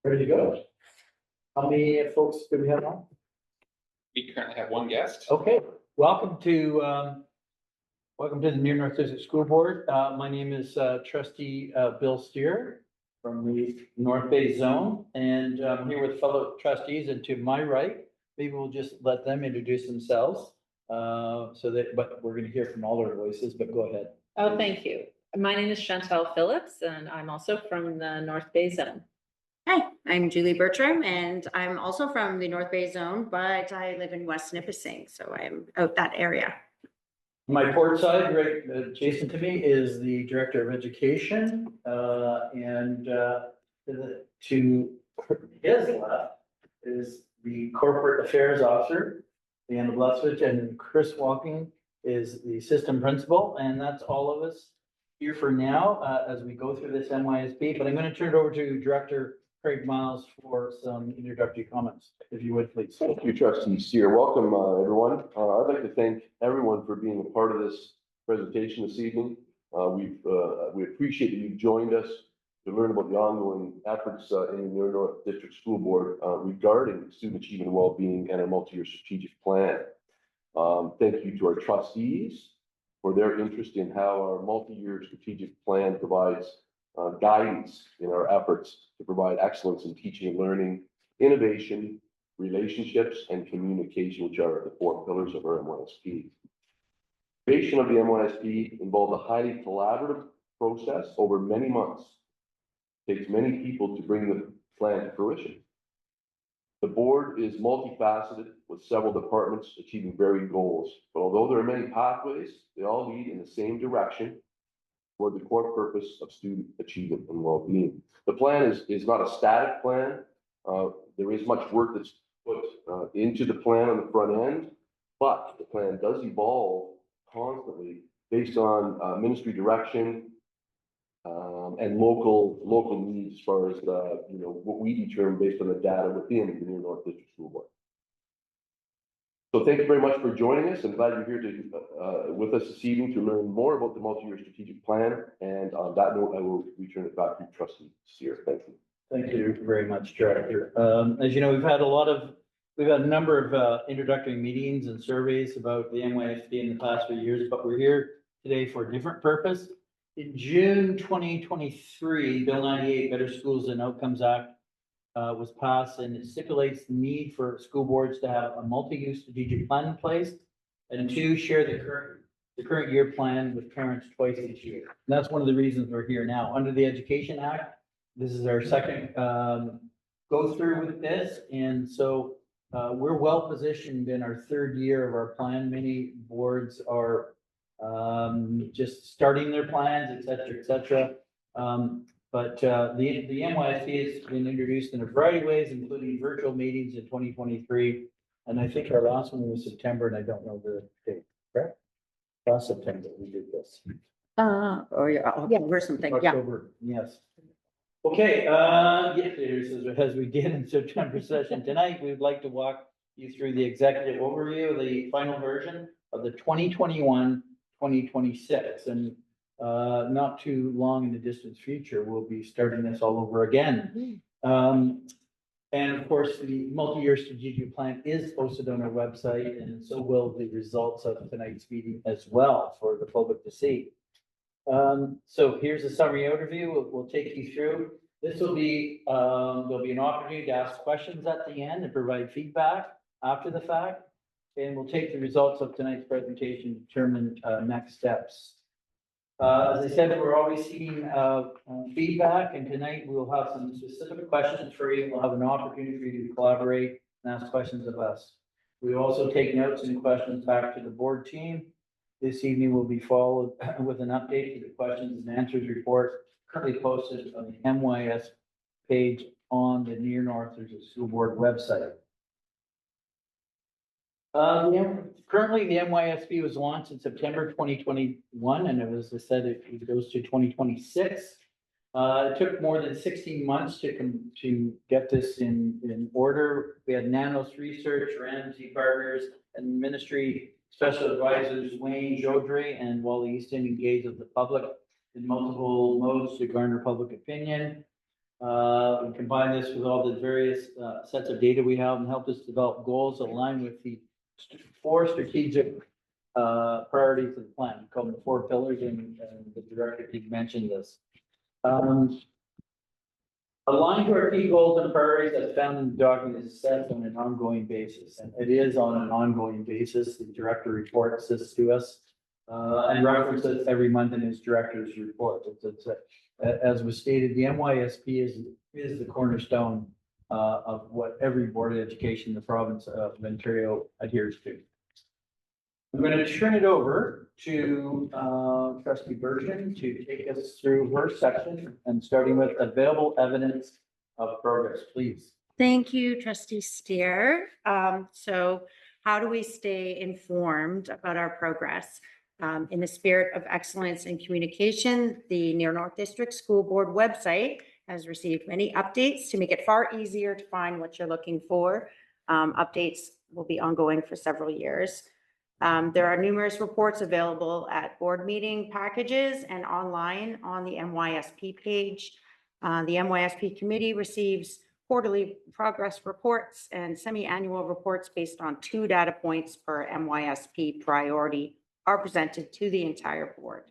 Ready to go? How many folks do we have on? We currently have one guest. Okay, welcome to the Near North District School Board. My name is trustee Bill Steer from the North Bay Zone, and I'm here with fellow trustees, and to my right, maybe we'll just let them introduce themselves. But we're gonna hear from all their voices, but go ahead. Oh, thank you. My name is Chantel Phillips, and I'm also from the North Bay Zone. Hi, I'm Julie Bertram, and I'm also from the North Bay Zone, but I live in West Nipissing, so I'm out that area. My port side, right, adjacent to me, is the Director of Education, and to his left is the Corporate Affairs Officer, Deanna Bleswich, and Chris Walking is the System Principal, and that's all of us here for now, as we go through this MYSP, but I'm gonna turn it over to Director Craig Miles for some introductory comments, if you would, please. Thank you, trustee Steer. Welcome, everyone. I'd like to thank everyone for being a part of this presentation this evening. We appreciate that you've joined us to learn about the ongoing efforts in the Near North District School Board regarding student achievement and well-being and a multi-year strategic plan. Thank you to our trustees for their interest in how our multi-year strategic plan provides guidance in our efforts to provide excellence in teaching and learning, innovation, relationships, and communication, which are the four pillars of our MYSP. Creation of the MYSP involved a highly collaborative process over many months. It takes many people to bring the plan to fruition. The board is multifaceted with several departments achieving varied goals, but although there are many pathways, they all lead in the same direction toward the core purpose of student achievement and well-being. The plan is not a static plan. There is much work that's put into the plan on the front end, but the plan does evolve constantly based on ministry direction and local needs as far as what we determine based on the data within the Near North District School Board. So thank you very much for joining us. I'm glad you're here with us this evening to learn more about the multi-year strategic plan. And on that note, I will return it back to trustee Steer. Thank you. Thank you very much, Director. As you know, we've had a number of introductory meetings and surveys about the NYSP in the past few years, but we're here today for a different purpose. In June 2023, Bill 98, Better Schools and Outcomes Act, was passed, and it stipulates the need for school boards to have a multi-use strategic plan in place, and to share the current year plan with parents twice each year. And that's one of the reasons we're here now. Under the Education Act, this is our second go through with this, and so we're well positioned in our third year of our plan. Many boards are just starting their plans, et cetera. But the NYSP has been introduced in a variety of ways, including virtual meetings in 2023. And I think our last one was September, and I don't know the date, correct? Last September, we did this. Or something, yeah. October, yes. Okay, as we did in September session tonight, we would like to walk you through the executive overview of the final version of the 2021-2026. And not too long in the distant future, we'll be starting this all over again. And of course, the multi-year strategic plan is posted on our website, and so will the results of tonight's meeting as well for the public to see. So here's a summary overview. We'll take you through. This will be, there'll be an opportunity to ask questions at the end and provide feedback after the fact. And we'll take the results of tonight's presentation to determine next steps. As I said, we're always seeking feedback, and tonight we'll have some specific questions for you. We'll have an opportunity for you to collaborate and ask questions of us. We also take notes and questions back to the board team. This evening will be followed with an update to the questions and answers report currently posted on the MYS page on the Near North District School Board website. Currently, the NYSB was launched in September 2021, and as I said, it goes to 2026. It took more than 16 months to get this in order. We had Nanos Research, Ramsey Partners, and Ministry Special Advisors Wayne Jodry and Wally Easton engaged with the public in multiple modes to garner public opinion. We combine this with all the various sets of data we have and help us develop goals aligned with the four strategic priorities of the plan, called the four pillars, and the director did mention this. Aligned to our key goals and priorities as found in the document is set on an ongoing basis, and it is on an ongoing basis. The director reports this to us and references every month in his director's report. As was stated, the MYSP is the cornerstone of what every board of education in the province of Ontario adheres to. I'm going to turn it over to trustee Bertrand to take us through her section and starting with available evidence of progress, please. Thank you, trustee Steer. So how do we stay informed about our progress? In the spirit of excellence in communication, the Near North District School Board website has received many updates to make it far easier to find what you're looking for. Updates will be ongoing for several years. There are numerous reports available at board meeting packages and online on the MYSP page. The MYSP committee receives quarterly progress reports and semi-annual reports based on 2 data points per MYSP priority are presented to the entire board.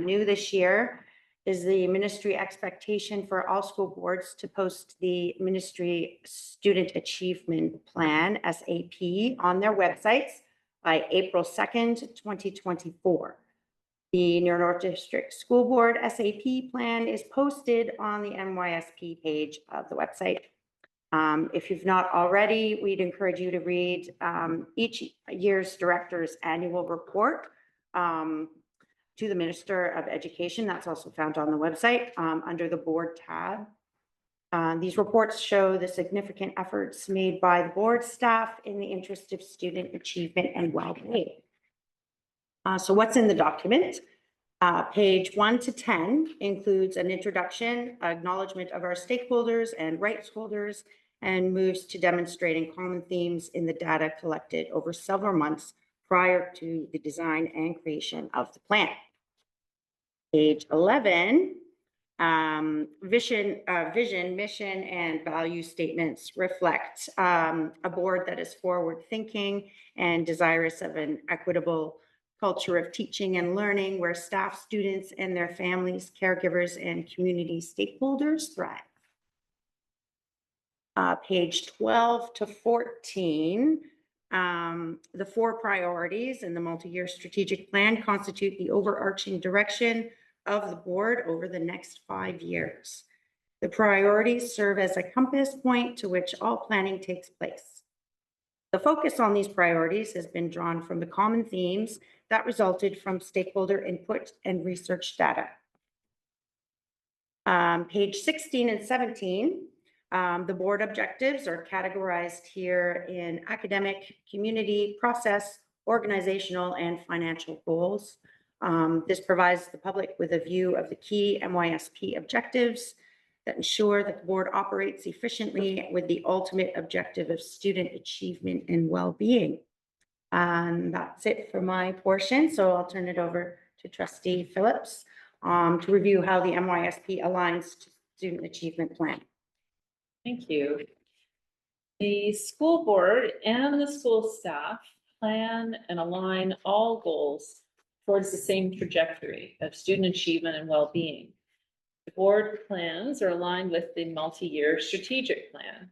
New this year is the ministry expectation for all school boards to post the Ministry Student Achievement Plan, SAP, on their websites by April 2nd, 2024. The Near North District School Board SAP plan is posted on the MYSP page of the website. If you've not already, we'd encourage you to read each year's director's annual report to the Minister of Education. That's also found on the website under the board tab. These reports show the significant efforts made by the board staff in the interest of student achievement and well-being. So what's in the document? Page 1 to 10 includes an introduction, acknowledgement of our stakeholders and rights holders, and moves to demonstrating common themes in the data collected over several months prior to the design and creation of the plan. Page 11, vision, mission, and value statements reflect a board that is forward-thinking and desirous of an equitable culture of teaching and learning where staff, students, and their families, caregivers, and community stakeholders thrive. Page 12 to 14, the 4 priorities in the multi-year strategic plan constitute the overarching direction of the board over the next 5 years. The priorities serve as a compass point to which all planning takes place. The focus on these priorities has been drawn from the common themes that resulted from stakeholder input and research data. Page 16 and 17, the board objectives are categorized here in academic, community, process, organizational, and financial goals. This provides the public with a view of the key MYSP objectives that ensure that the board operates efficiently with the ultimate objective of student achievement and well-being. And that's it for my portion. So I'll turn it over to trustee Phillips to review how the MYSP aligns to student achievement plan. Thank you. The school board and the school staff plan and align all goals towards the same trajectory of student achievement and well-being. The board plans are aligned with the multi-year strategic plan,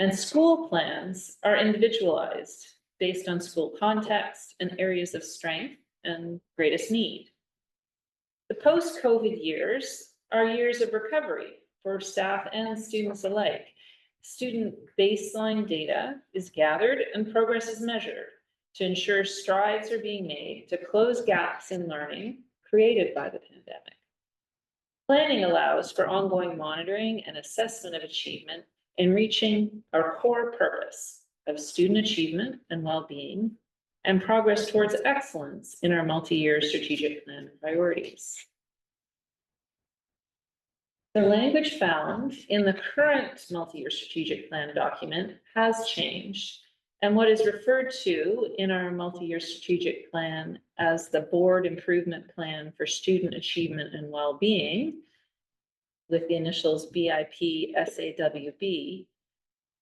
and school plans are individualized based on school context and areas of strength and greatest need. The post-COVID years are years of recovery for staff and students alike. Student baseline data is gathered and progress is measured to ensure strides are being made to close gaps in learning created by the pandemic. Planning allows for ongoing monitoring and assessment of achievement in reaching our core purpose of student achievement and well-being and progress towards excellence in our multi-year strategic plan priorities. The language found in the current multi-year strategic plan document has changed, and what is referred to in our multi-year strategic plan as the Board Improvement Plan for Student Achievement and Well-Being with the initials BIP SAWB,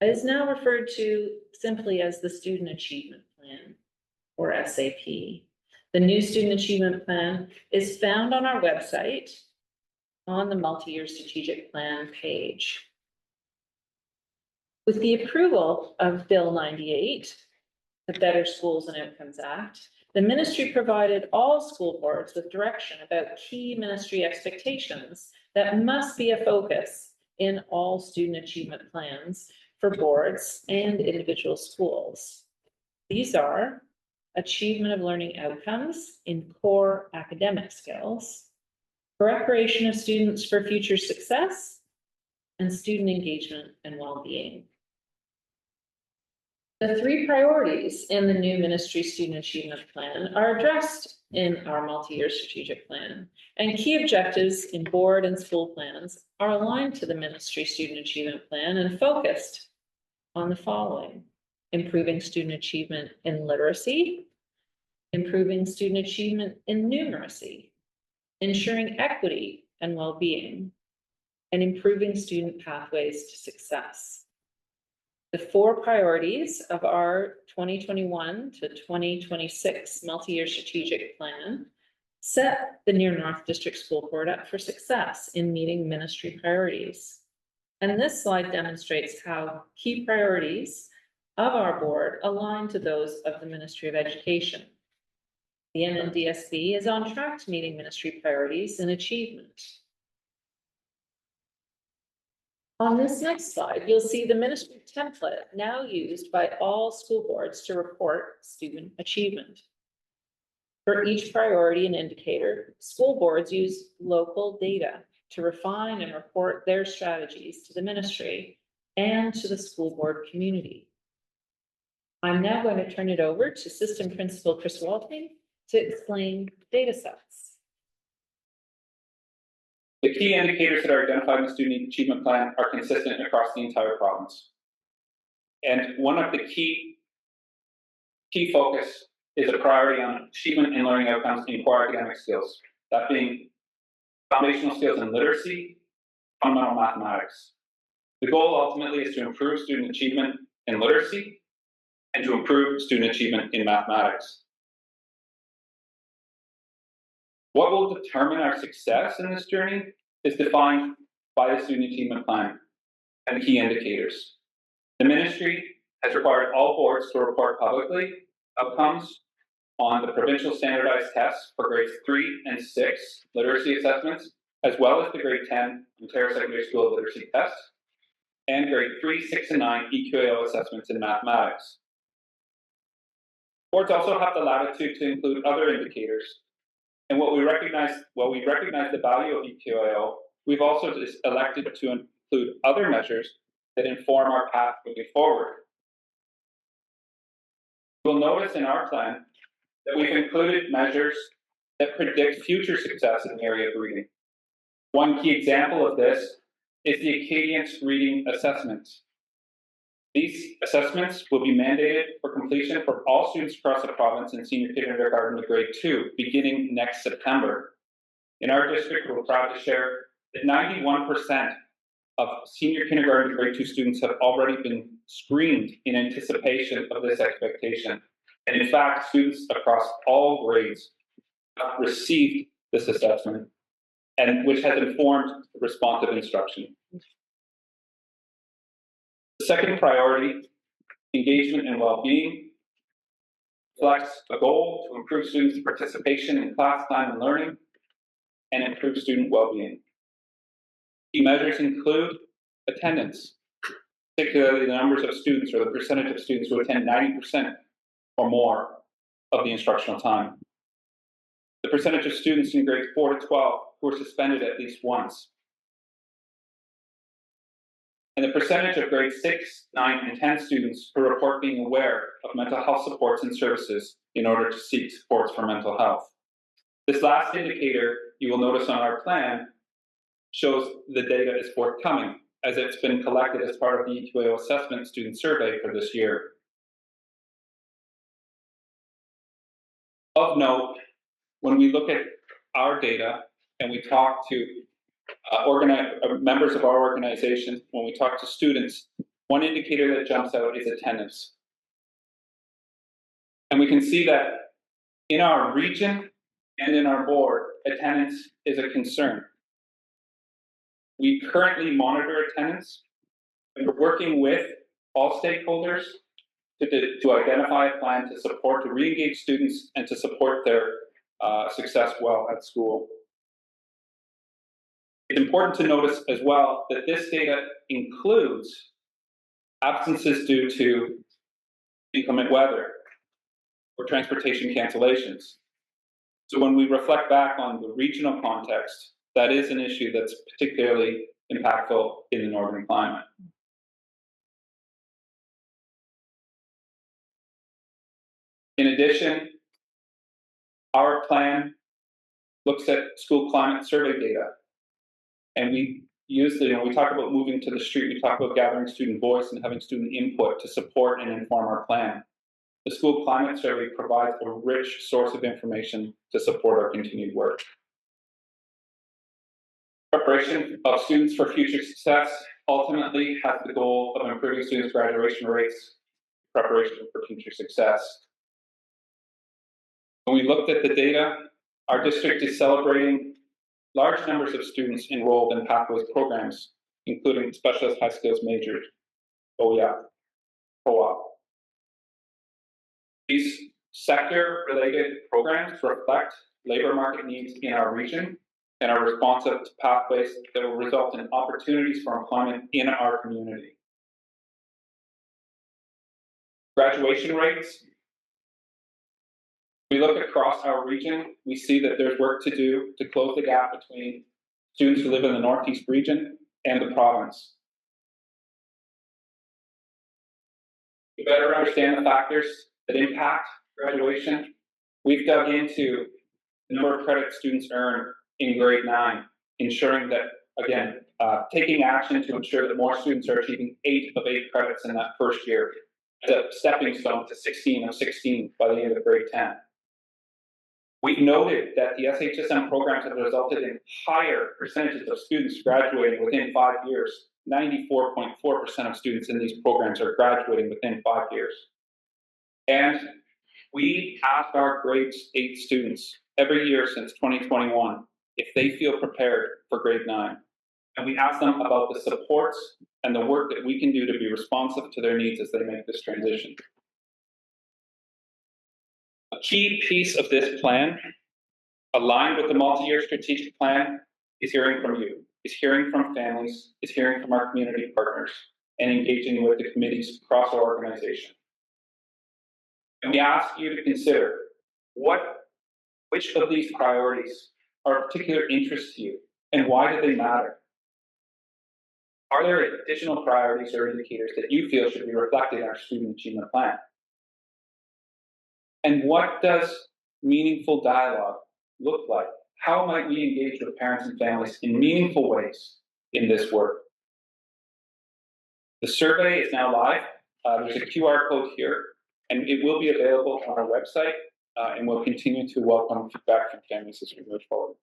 is now referred to simply as the Student Achievement Plan, or SAP. The new Student Achievement Plan is found on our website on the multi-year strategic plan page. With the approval of Bill 98, the Better Schools and Outcomes Act, the ministry provided all school boards with direction about key ministry expectations that must be a focus in all student achievement plans for boards and individual schools. These are achievement of learning outcomes in core academic skills, preparation of students for future success, and student engagement and well-being. The 3 priorities in the new ministry student achievement plan are addressed in our multi-year strategic plan, and key objectives in board and school plans are aligned to the ministry student achievement plan and focused on the following: improving student achievement in literacy, improving student achievement in numeracy, ensuring equity and well-being, and improving student pathways to success. The 4 priorities of our 2021 to 2026 multi-year strategic plan set the Near North District School Board up for success in meeting ministry priorities. And this slide demonstrates how key priorities of our board align to those of the Ministry of Education. The NNDSB is on track to meeting ministry priorities and achievement. On this next slide, you'll see the ministry template now used by all school boards to report student achievement. For each priority and indicator, school boards use local data to refine and report their strategies to the ministry and to the school board community. I'm now going to turn it over to System Principal Chris Walting to explain data sets. The key indicators that are identified in the Student Achievement Plan are consistent across the entire province. And one of the key focus is a priority on achievement and learning outcomes in core academic skills, that being foundational skills in literacy, fundamental mathematics. The goal ultimately is to improve student achievement in literacy and to improve student achievement in mathematics. What will determine our success in this journey is defined by the Student Achievement Plan and the key indicators. The ministry has required all boards to report publicly outcomes on the provincial standardized tests for grades 3 and 6 literacy assessments, as well as the grade 10 Ontario Secondary School Literacy Test, and grade 3, 6, and 9 EQAO assessments in mathematics. Boards also have the latitude to include other indicators. And while we recognize the value of EQAO, we've also elected to include other measures that inform our path moving forward. You'll notice in our plan that we've included measures that predict future success in the area of reading. One key example of this is the Acadience Reading Assessments. These assessments will be mandated for completion for all students across the province in senior kindergarten to grade 2, beginning next September. In our district, we're proud to share that 91% of senior kindergarten to grade 2 students have already been screened in anticipation of this expectation. And in fact, students across all grades have received this assessment, and which has informed responsive instruction. The second priority, engagement and well-being, reflects a goal to improve students' participation in class time and learning and improve student well-being. Key measures include attendance, particularly the numbers of students or the percentage of students who attend 90% or more of the instructional time. The percentage of students in grades 4 to 12 who are suspended at least once. And the percentage of grade 6, 9, and 10 students who report being aware of mental health supports and services in order to seek supports for mental health. This last indicator, you will notice on our plan, shows the data is forthcoming, as it's been collected as part of the EQAO assessment student survey for this year. Of note, when we look at our data and we talk to members of our organization, when we talk to students, one indicator that jumps out is attendance. And we can see that in our region and in our board, attendance is a concern. We currently monitor attendance, and we're working with all stakeholders to identify a plan to re-engage students and to support their success well at school. It's important to notice as well that this data includes absences due to inclement weather or transportation cancellations. So when we reflect back on the regional context, that is an issue that's particularly impactful in the northern climate. In addition, our plan looks at school climate survey data. And we use we talk about moving to the street, we talk about gathering student voice and having student input to support and inform our plan. The school climate survey provides a rich source of information to support our continued work. Preparation of students for future success ultimately has the goal of improving students' graduation rates, preparation for future success. When we looked at the data, our district is celebrating large numbers of students enrolled in pathways programs, including specialist high skills majors, co-op. These sector-related programs reflect labor market needs in our region and are responsive to pathways that will result in opportunities for employment in our community. Graduation rates. We look across our region, we see that there's work to do to close the gap between students who live in the Northeast region and the province. To better understand the factors that impact graduation, we've dug into the number of credits students earn in grade 9, ensuring that, again, taking action to ensure that more students are achieving 8 of 8 credits in that first year as a stepping stone to 16 of 16 by the end of grade 10. We've noted that the SHSM programs have resulted in higher percentages of students graduating within 5 years. 94.4% of students in these programs are graduating within 5 years. And we asked our grade 8 students every year since 2021 if they feel prepared for grade 9. And we asked them about the supports and the work that we can do to be responsive to their needs as they make this transition. A key piece of this plan, aligned with the multi-year strategic plan, is hearing from you, is hearing from families, is hearing from our community partners, and engaging with the committees across our organization. And we ask you to consider which of these priorities are of particular interest to you, and why do they matter? Are there additional priorities or indicators that you feel should be reflected in our student achievement plan? And what does meaningful dialogue look like? How might we engage with parents and families in meaningful ways in this work? The survey is now live. There's a QR code here, and it will be available on our website, and we'll continue to welcome feedback from families as we move forward.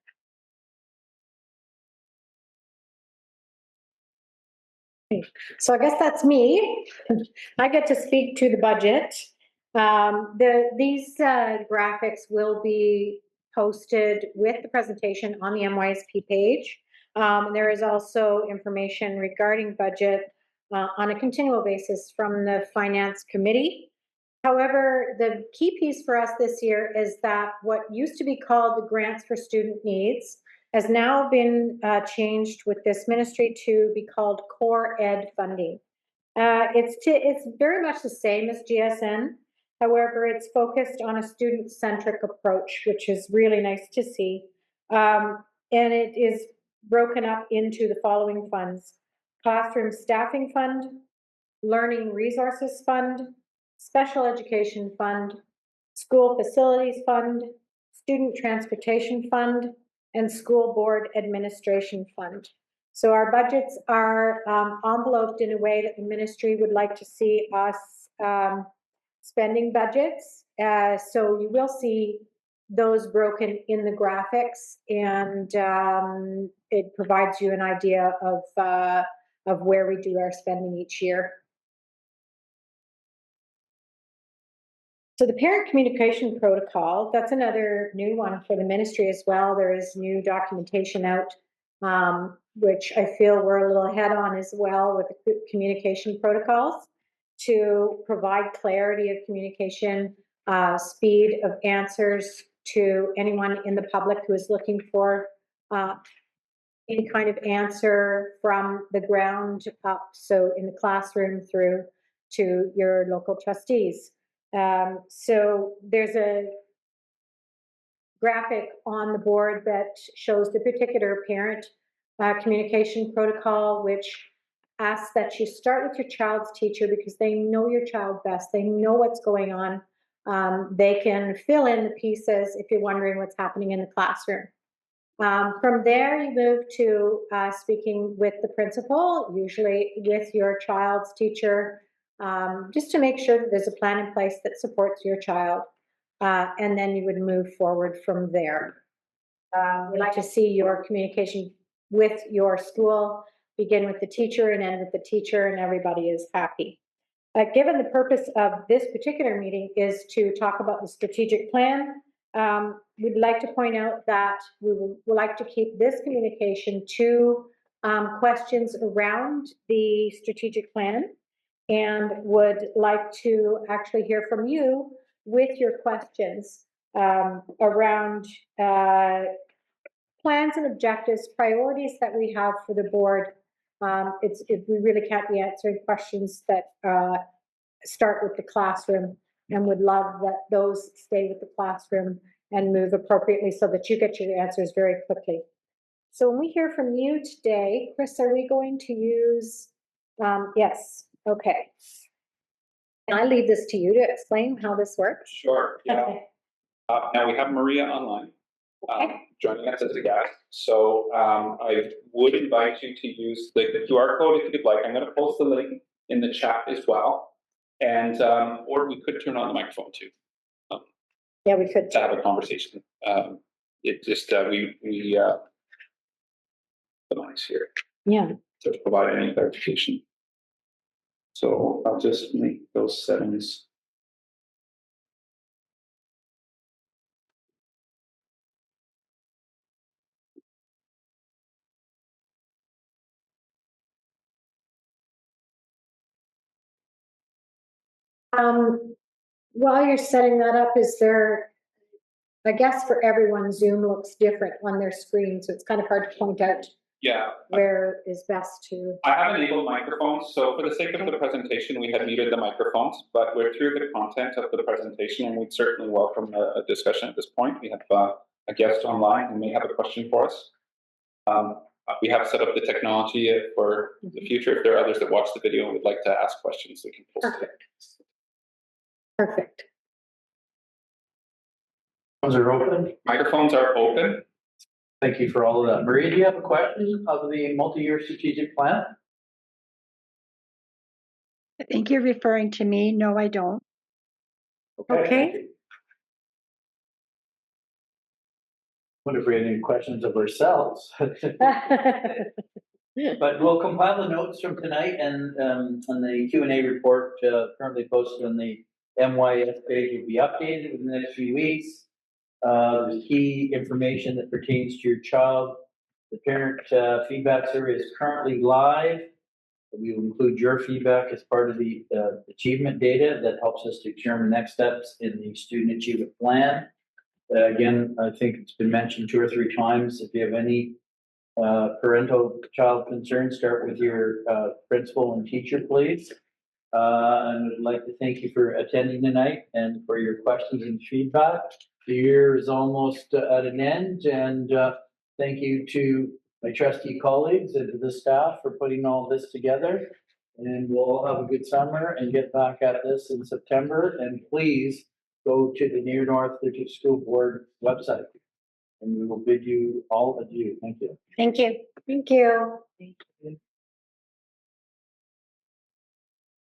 So I guess that's me. I get to speak to the budget. These graphics will be posted with the presentation on the MYSP page. There is also information regarding budget on a continual basis from the Finance Committee. However, the key piece for us this year is that what used to be called the Grants for Student Needs has now been changed with this ministry to be called Core Ed funding. It's very much the same as GSN. However, it's focused on a student-centric approach, which is really nice to see. And it is broken up into the following funds: Classroom Staffing Fund, Learning Resources Fund, Special Education Fund, School Facilities Fund, Student Transportation Fund, and School Board Administration Fund. So our budgets are enveloped in a way that the ministry would like to see us spending budgets. So you will see those broken in the graphics, and it provides you an idea of where we do our spending each year. So the parent communication protocol, that's another new one for the ministry as well. There is new documentation out, which I feel we're a little ahead on as well with the communication protocols to provide clarity of communication, speed of answers to anyone in the public who is looking for any kind of answer from the ground up, so in the classroom through to your local trustees. So there's a graphic on the board that shows the particular parent communication protocol, which asks that you start with your child's teacher because they know your child best. They know what's going on. They can fill in the pieces if you're wondering what's happening in the classroom. From there, you move to speaking with the principal, usually with your child's teacher, just to make sure that there's a plan in place that supports your child. And then you would move forward from there. We'd like to see your communication with your school begin with the teacher and end with the teacher, and everybody is happy. Given the purpose of this particular meeting is to talk about the strategic plan, we'd like to point out that we would like to keep this communication to questions around the strategic plan, and would like to actually hear from you with your questions around plans and objectives, priorities that we have for the board. We really can't be answering questions that start with the classroom, and would love that those stay with the classroom and move appropriately so that you get your answers very quickly. So when we hear from you today, Chris, are we going to use, yes, okay. And I leave this to you to explain how this works. Sure, yeah. Okay. Now we have Maria online, Okay. joining us as a guest. So I would invite you to use the QR code if you'd like. I'm going to post the link in the chat as well. And, or we could turn on the microphone too. Yeah, we could. To have a conversation. It just, the noise here. Yeah. To provide any clarification. So I'll just make those settings. While you're setting that up, is there, I guess for everyone, Zoom looks different on their screen, so it's kind of hard to point out Yeah. where is best to. I have enabled microphones, so for the sake of the presentation, we had muted the microphones, but we're through the content of the presentation, and we'd certainly welcome a discussion at this point. We have a guest online who may have a question for us. We have set up the technology for the future. If there are others that watch the video and would like to ask questions, they can post it. Perfect. Phones are open. Microphones are open. Thank you for all of that. Maria, do you have a question of the multi-year strategic plan? I think you're referring to me. No, I don't. Okay. What if we had any questions of ourselves? But we'll compile the notes from tonight and the Q&A report currently posted on the MYSP page will be updated in the next few weeks. There's key information that pertains to your child. The parent feedback survey is currently live. We will include your feedback as part of the achievement data that helps us to determine next steps in the student achievement plan. Again, I think it's been mentioned 2 or 3 times. If you have any parental child concerns, start with your principal and teacher, please. And I'd like to thank you for attending tonight and for your questions and feedback. The year is almost at an end, and thank you to my trustee colleagues and to the staff for putting all this together. And we'll all have a good summer and get back at this in September. And please go to the Near North District School Board website, and we will bid you all adieu. Thank you. Thank you. Thank you.